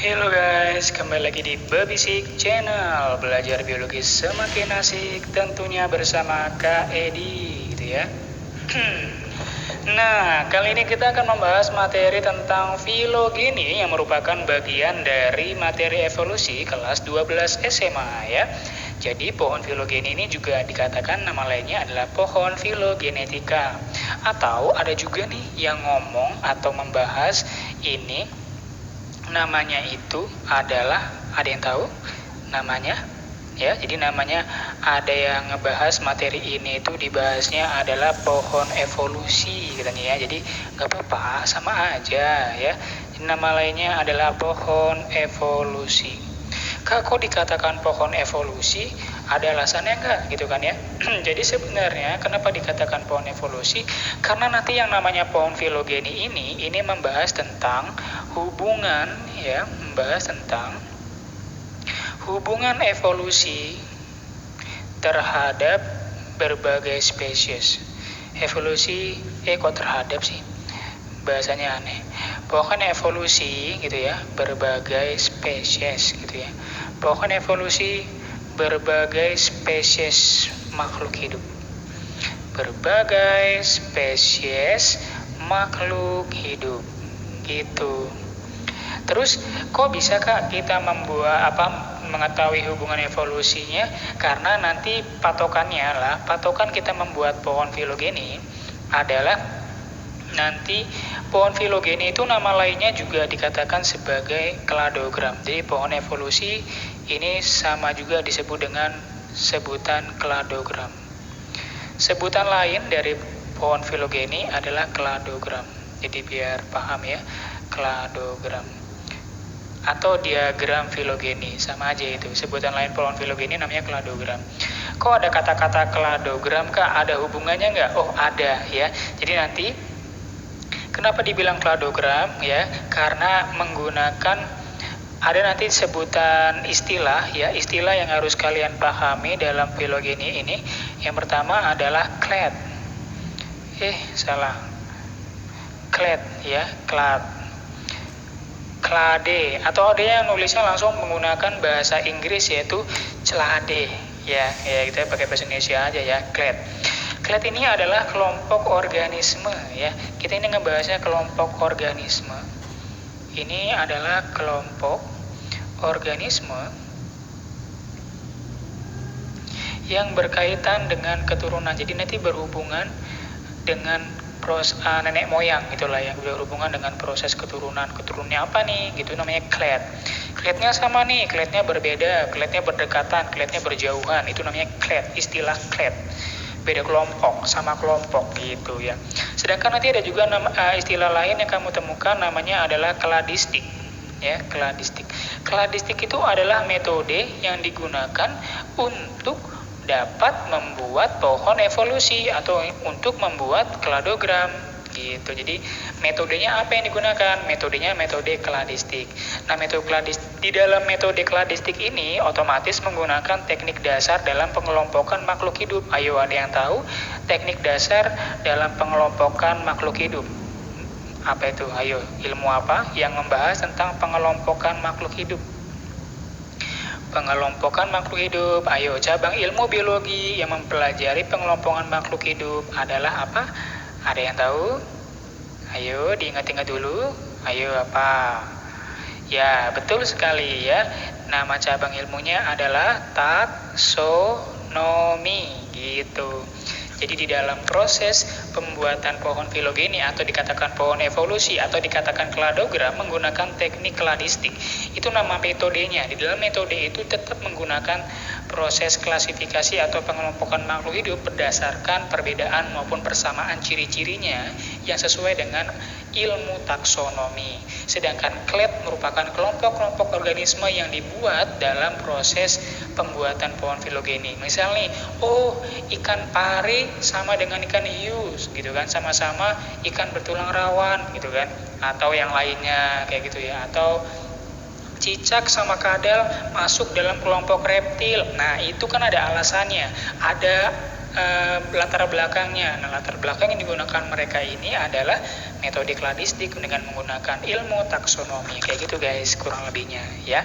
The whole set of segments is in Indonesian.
Halo guys, kembali lagi di Babisik Channel. Belajar biologi semakin asik, tentunya bersama Kak Edi gitu ya. Nah, kali ini kita akan membahas materi tentang filogeni yang merupakan bagian dari materi evolusi kelas 12 SMA ya. Jadi pohon filogeni ini juga dikatakan nama lainnya adalah pohon filogenetika. Atau ada juga nih yang ngomong atau membahas ini namanya itu adalah, ada yang tahu namanya? Ya, jadi namanya, ada yang ngebahas materi ini itu dibahasnya adalah pohon evolusi katanya ya. Jadi nggak apa-apa, sama aja ya. Jadi, nama lainnya adalah pohon evolusi. Kak, kok dikatakan pohon evolusi? Ada alasannya nggak gitu kan ya? Jadi sebenarnya kenapa dikatakan pohon evolusi? Karena nanti yang namanya pohon filogeni ini membahas tentang hubungan ya, membahas tentang hubungan evolusi terhadap berbagai spesies. Evolusi, kok terhadap sih? Bahasanya aneh. Pokoknya evolusi gitu ya, berbagai spesies gitu ya. Pokoknya evolusi berbagai spesies makhluk hidup. Berbagai spesies makhluk hidup gitu. Terus kok bisa Kak kita mengetahui hubungan evolusinya? Karena nanti patokan kita membuat pohon filogeni adalah nanti pohon filogeni itu nama lainnya juga dikatakan sebagai kladogram. Jadi pohon evolusi ini sama juga disebut dengan sebutan kladogram. Sebutan lain dari pohon filogeni adalah kladogram. Jadi biar paham ya, kladogram atau diagram filogeni, sama aja itu. Sebutan lain pohon filogeni namanya kladogram. Kok ada kata-kata kladogram Kak? Ada hubungannya nggak? Oh ada ya. Jadi nanti kenapa dibilang kladogram ya? Karena menggunakan ada nanti sebutan istilah ya, istilah yang harus kalian pahami dalam filogeni ini. Yang pertama adalah clade. Clade ya, clade, atau ada yang nulisnya langsung menggunakan bahasa Inggris yaitu celade ya, kita pakai bahasa Indonesia aja ya, clade. Clade ini adalah kelompok organisme ya. Kita ini ngebahasnya kelompok organisme. Ini adalah kelompok organisme yang berkaitan dengan keturunan. Jadi nanti berhubungan dengan nenek moyang itulah, yang berhubungan dengan proses keturunan. Keturunannya apa nih? Gitu namanya clade. Clade-nya sama nih, clade-nya berbeda, clade-nya berdekatan, clade-nya berjauhan. Itu namanya clade, istilah clade. Beda kelompok sama kelompok gitu ya. Sedangkan nanti ada juga istilah lain yang kamu temukan namanya adalah kladistik. Ya, kladistik. Kladistik itu adalah metode yang digunakan untuk dapat membuat pohon evolusi atau untuk membuat kladogram gitu. Jadi metodenya apa yang digunakan? Metodenya metode kladistik. Nah, di dalam metode kladistik ini otomatis menggunakan teknik dasar dalam pengelompokan makhluk hidup. Ayo, ada yang tahu teknik dasar dalam pengelompokan makhluk hidup? Apa itu? Ayo, ilmu apa yang membahas tentang pengelompokan makhluk hidup? Pengelompokan makhluk hidup. Ayo, cabang ilmu biologi yang mempelajari pengelompokan makhluk hidup adalah apa? Ada yang tahu? Ayo, diingat-ingat dulu. Ayo, apa? Ya, betul sekali ya. Nama cabang ilmunya adalah taksonomi gitu. Jadi di dalam proses pembuatan pohon filogeni atau dikatakan pohon evolusi atau dikatakan kladogram menggunakan teknik kladistik. Itu nama metodenya. Di dalam metode itu tetap menggunakan proses klasifikasi atau pengelompokan makhluk hidup berdasarkan perbedaan maupun persamaan ciri-cirinya yang sesuai dengan ilmu taksonomi. Sedangkan clade merupakan kelompok-kelompok organisme yang dibuat dalam proses pembuatan pohon filogeni. Misal nih, ikan pari sama dengan ikan hius gitu kan, sama-sama ikan bertulang rawan gitu kan, atau yang lainnya kayak gitu ya, atau cicak sama kadal masuk dalam kelompok reptil. Nah, itu kan ada alasannya. Ada latar belakangnya. Nah, latar belakang yang digunakan mereka ini adalah metode kladistik dengan menggunakan ilmu taksonomi. Kayak gitu guys, kurang lebihnya ya.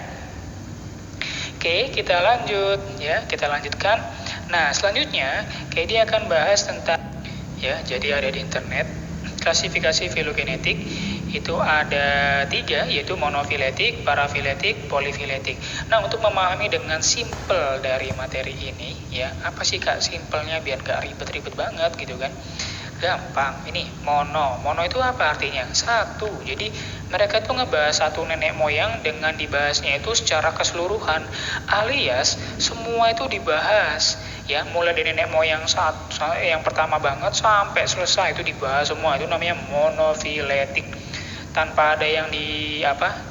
Oke, kita lanjut ya, kita lanjutkan. Nah, selanjutnya kayak dia akan bahas tentang ya, jadi ada di internet klasifikasi filogenetik itu ada 3, yaitu monofiletik, parafiletik, polifiletik. Nah, untuk memahami dengan simpel dari materi ini ya, apa sih Kak simpelnya biar gak ribet-ribet banget gitu kan? Gampang. Ini mono itu apa artinya? Satu. Jadi mereka tuh ngebahas satu nenek moyang dengan dibahasnya itu secara keseluruhan, alias semua itu dibahas ya, mulai dari nenek moyang yang pertama banget sampai selesai itu dibahas semua. Itu namanya monofiletik, tanpa ada yang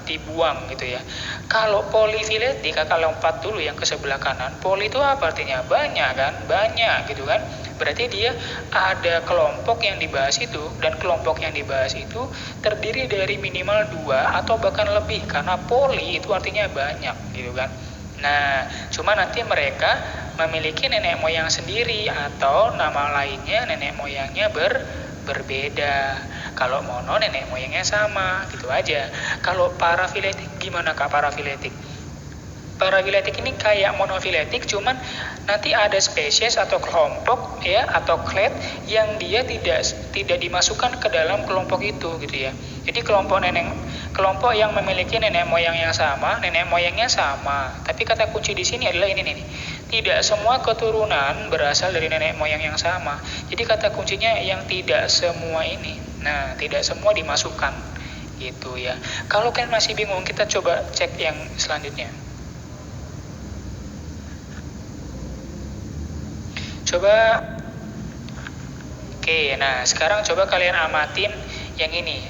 dibuang gitu ya. Kalau polifiletik, Kakak lompat dulu yang ke sebelah kanan. Poli itu apa artinya? Banyak kan? Banyak gitu kan? Berarti dia ada kelompok yang dibahas itu, dan kelompok yang dibahas itu terdiri dari minimal 2 atau bahkan lebih, karena poli itu artinya banyak gitu kan. Nah, cuma nanti mereka memiliki nenek moyang sendiri atau nama lainnya nenek moyangnya berbeda. Kalau mono nenek moyangnya sama, gitu aja. Kalau parafiletik gimana Kak parafiletik? Parafiletik ini kayak monofiletik, cuman nanti ada spesies atau kelompok ya, atau clade yang dia tidak dimasukkan ke dalam kelompok itu gitu ya. Jadi kelompok yang memiliki nenek moyang yang sama, nenek moyangnya sama. Tapi kata kunci di sini adalah ini nih. Tidak semua keturunan berasal dari nenek moyang yang sama. Jadi kata kuncinya yang tidak semua ini. Nah, tidak semua dimasukkan gitu ya. Kalau kalian masih bingung, kita coba cek yang selanjutnya. Coba, oke, nah sekarang coba kalian amatin yang ini.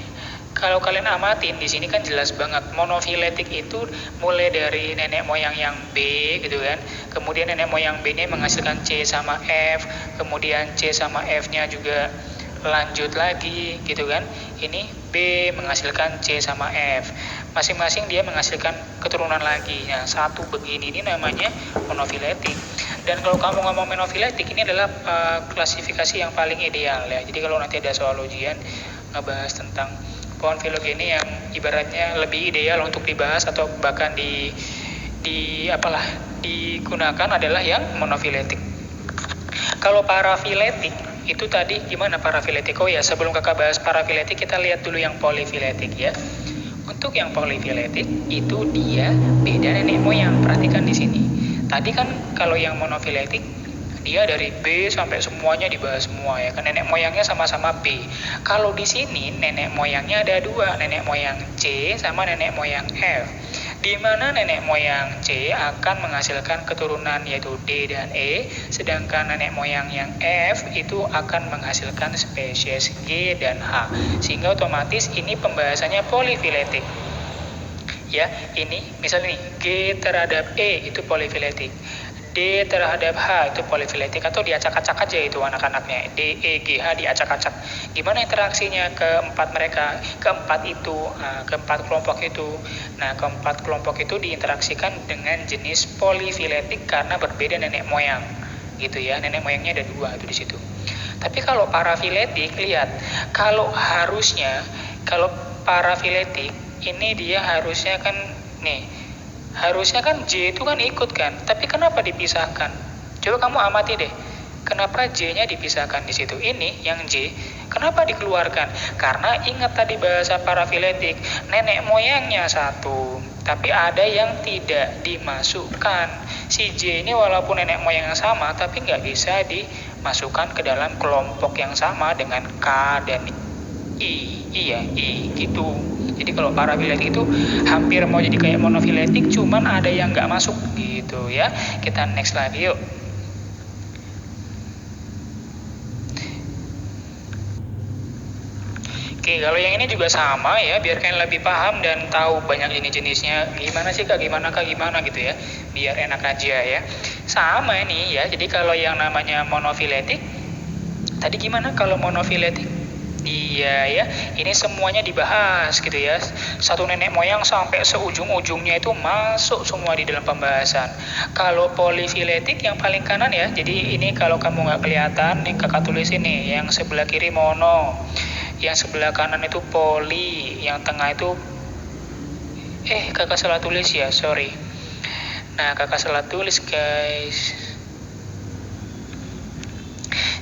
Kalau kalian amatin di sini kan jelas banget monofiletik itu mulai dari nenek moyang yang B gitu kan. Kemudian nenek moyang B ini menghasilkan C sama F, kemudian C sama F-nya juga lanjut lagi gitu kan. Ini B menghasilkan C sama F. Masing-masing dia menghasilkan keturunan lagi. Nah, satu begini ini namanya monofiletik. Dan kalau kamu ngomong monofiletik, ini adalah klasifikasi yang paling ideal ya. Jadi kalau nanti ada soal ujian ngebahas tentang pohon filogeni yang ibaratnya lebih ideal untuk dibahas atau bahkan digunakan adalah yang monofiletik. Kalau parafiletik itu tadi gimana parafiletik? Oh ya, sebelum Kakak bahas parafiletik, kita lihat dulu yang polifiletik ya. Untuk yang polifiletik itu dia beda nenek moyang. Perhatikan di sini. Tadi kan kalau yang monofiletik dia dari B sampai semuanya dibahas semua ya kan, nenek moyangnya sama-sama B. Kalau di sini nenek moyangnya ada 2, nenek moyang C sama nenek moyang F. Di mana nenek moyang C akan menghasilkan keturunan yaitu D dan E, sedangkan nenek moyang yang F itu akan menghasilkan spesies G dan H. Sehingga otomatis ini pembahasannya polifiletik. Ya, ini misalnya nih, G terhadap E itu polifiletik, D terhadap H itu polifiletik, atau diacak-acak aja itu anak-anaknya, D, E, G, H diacak-acak. Gimana interaksinya keempat mereka, keempat kelompok itu? Nah, keempat kelompok itu diinteraksikan dengan jenis polifiletik karena berbeda nenek moyang, gitu ya. Nenek moyangnya ada 2 itu di situ. Tapi kalau parafiletik, lihat, kalau parafiletik ini dia harusnya kan J itu kan ikut kan, tapi kenapa dipisahkan? Coba kamu amati deh, kenapa J-nya dipisahkan di situ? Ini yang J, kenapa dikeluarkan? Karena ingat tadi bahasa parafiletik, nenek moyangnya satu, tapi ada yang tidak dimasukkan. Si J ini walaupun nenek moyang yang sama, tapi nggak bisa dimasukkan ke dalam kelompok yang sama dengan K dan I gitu. Jadi kalau parafiletik itu hampir mau jadi kayak monofiletik, cuman ada yang nggak masuk gitu ya. Kita next lagi yuk. Oke, kalau yang ini juga sama ya, biar kalian lebih paham dan tahu banyak jenis-jenisnya. Gimana sih Kak, gimana gitu ya, biar enak aja ya. Sama ini ya, jadi kalau yang namanya monofiletik, tadi gimana kalau monofiletik? Iya ya, ini semuanya dibahas gitu ya. Satu nenek moyang sampai seujung-ujungnya itu masuk semua di dalam pembahasan. Kalau polifiletik yang paling kanan ya, jadi ini kalau kamu nggak kelihatan, nih kakak tulis ini, yang sebelah kiri mono, yang sebelah kanan itu poli, yang tengah itu, kakak salah tulis ya, sorry. Nah, kakak salah tulis guys.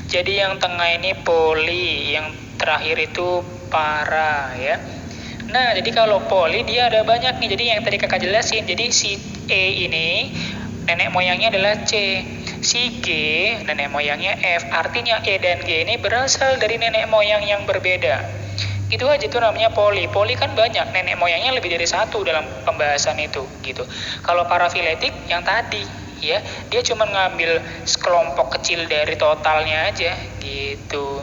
Jadi yang tengah ini poli, yang terakhir itu para ya. Nah, jadi kalau poli dia ada banyak nih. Jadi yang tadi kakak jelasin, jadi si E ini nenek moyangnya adalah C. Si G nenek moyangnya F. Artinya E dan G ini berasal dari nenek moyang yang berbeda. Itu aja, itu namanya poli. Poli kan banyak, nenek moyangnya lebih dari satu dalam pembahasan itu gitu. Kalau parafiletik yang tadi ya, dia cuma ngambil sekelompok kecil dari totalnya aja gitu.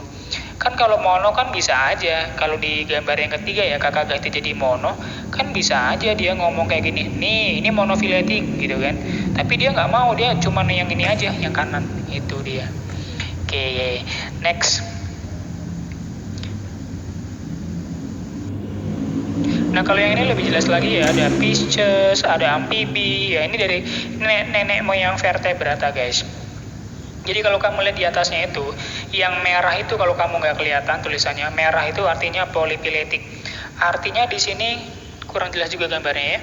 Kan kalau mono kan bisa aja, kalau di gambar yang ketiga ya kakak ganti jadi mono, kan bisa aja dia ngomong kayak gini, nih ini monofiletik gitu kan. Tapi dia nggak mau, dia cuma yang ini aja, yang kanan, itu dia. Oke, next. Nah, kalau yang ini lebih jelas lagi ya, ada Pisces, ada amfibi, ya ini dari nenek moyang vertebrata guys. Jadi kalau kamu lihat di atasnya itu, yang merah itu kalau kamu nggak kelihatan tulisannya, merah itu artinya polifiletik. Artinya di sini kurang jelas juga gambarnya ya.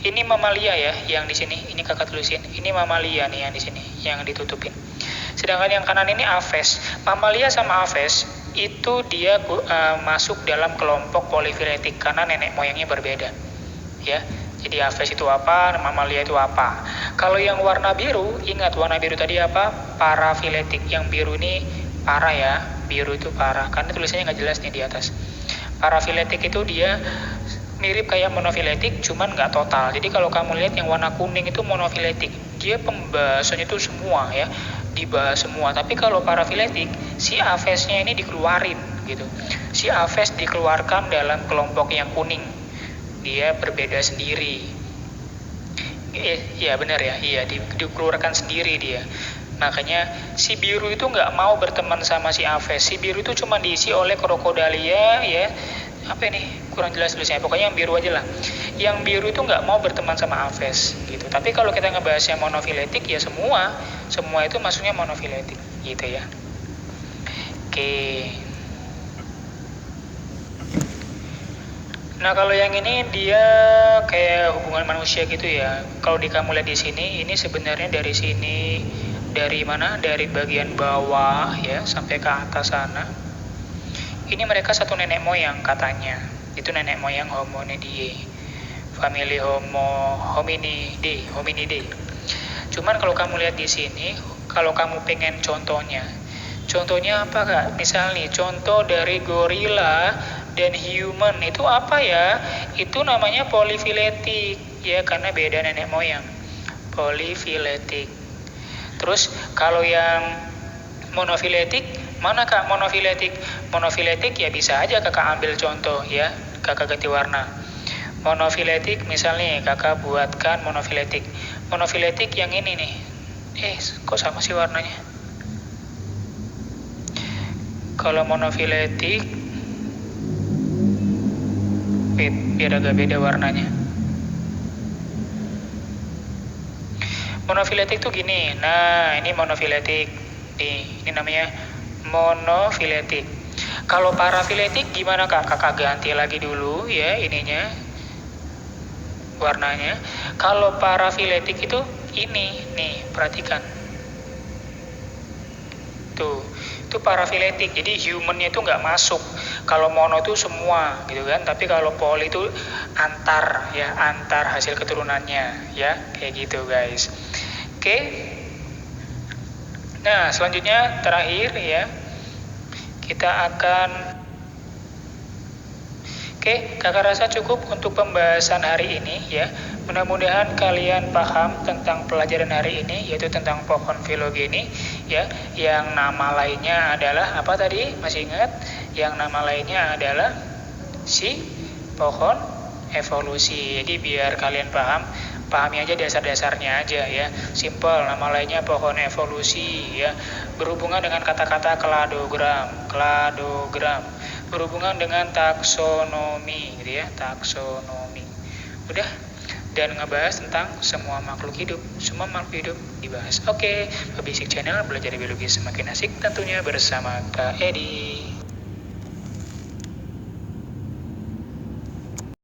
Ini mamalia ya, yang di sini, ini kakak tulisin, ini mamalia nih yang di sini, yang ditutupin. Sedangkan yang kanan ini Aves. Mamalia sama Aves itu dia masuk dalam kelompok polifiletik karena nenek moyangnya berbeda. Ya. Jadi Aves itu apa, mamalia itu apa. Kalau yang warna biru, ingat warna biru tadi apa? Parafiletik. Yang biru ini para ya, biru itu para. Karena tulisannya nggak jelas nih di atas. Parafiletik itu dia mirip kayak monofiletik, cuman nggak total. Jadi kalau kamu lihat yang warna kuning itu monofiletik, dia pembahasannya itu semua ya, dibahas semua. Tapi kalau parafiletik, si Avesnya ini dikeluarin gitu. Si Aves dikeluarkan dalam kelompok yang kuning, dia berbeda sendiri. Iya benar ya, iya dikeluarkan sendiri dia. Makanya si biru itu nggak mau berteman sama si Aves. Si biru itu cuma diisi oleh krokodalia ya. Apa ini? Kurang jelas tulisnya. Pokoknya yang biru aja lah. Yang biru itu nggak mau berteman sama Aves gitu. Tapi kalau kita ngebahas yang monofiletik ya semua itu masuknya monofiletik gitu ya. Oke. Nah, kalau yang ini dia kayak hubungan manusia gitu ya. Kalau kamu lihat di sini, ini sebenarnya dari sini, dari mana? Dari bagian bawah ya sampai ke atas sana. Ini mereka satu nenek moyang katanya. Itu nenek moyang Hominidae. Famili Hominidae. Cuman kalau kamu lihat di sini, kalau kamu pengen contohnya apa Kak? Misalnya contoh dari gorila dan human itu apa ya? Itu namanya polifiletik ya, karena beda nenek moyang. Polifiletik. Terus kalau yang monofiletik, mana Kak monofiletik? Monofiletik ya bisa aja kakak ambil contoh ya, kakak ganti warna. Monofiletik misalnya kakak buatkan monofiletik. Monofiletik yang ini nih. Kok sama sih warnanya? Kalau monofiletik, biar agak beda warnanya. Monofiletik tuh gini. Nah, ini monofiletik. Ini namanya monofiletik. Kalau parafiletik gimana Kak? Kakak ganti lagi dulu ya ininya, warnanya. Kalau parafiletik itu ini nih, perhatikan. Tuh, itu parafiletik. Jadi humannya itu nggak masuk. Kalau mono itu semua gitu kan. Tapi kalau poli itu antar hasil keturunannya ya, kayak gitu guys. Oke. Nah, selanjutnya terakhir ya. Kita akan kakak rasa cukup untuk pembahasan hari ini ya. Mudah-mudahan kalian paham tentang pelajaran hari ini, yaitu tentang pohon filogeni ya. Yang nama lainnya adalah apa tadi? Masih ingat? Yang nama lainnya adalah si pohon evolusi. Jadi biar kalian pahami aja dasar-dasarnya aja ya. Simple, nama lainnya pohon evolusi ya. Berhubungan dengan kata-kata kladogram. berhubungan dengan taksonomi gitu ya, taksonomi. Udah, dan ngebahas tentang semua makhluk hidup dibahas. Oke, Basic Channel belajar biologi semakin asik tentunya bersama Kak Edi.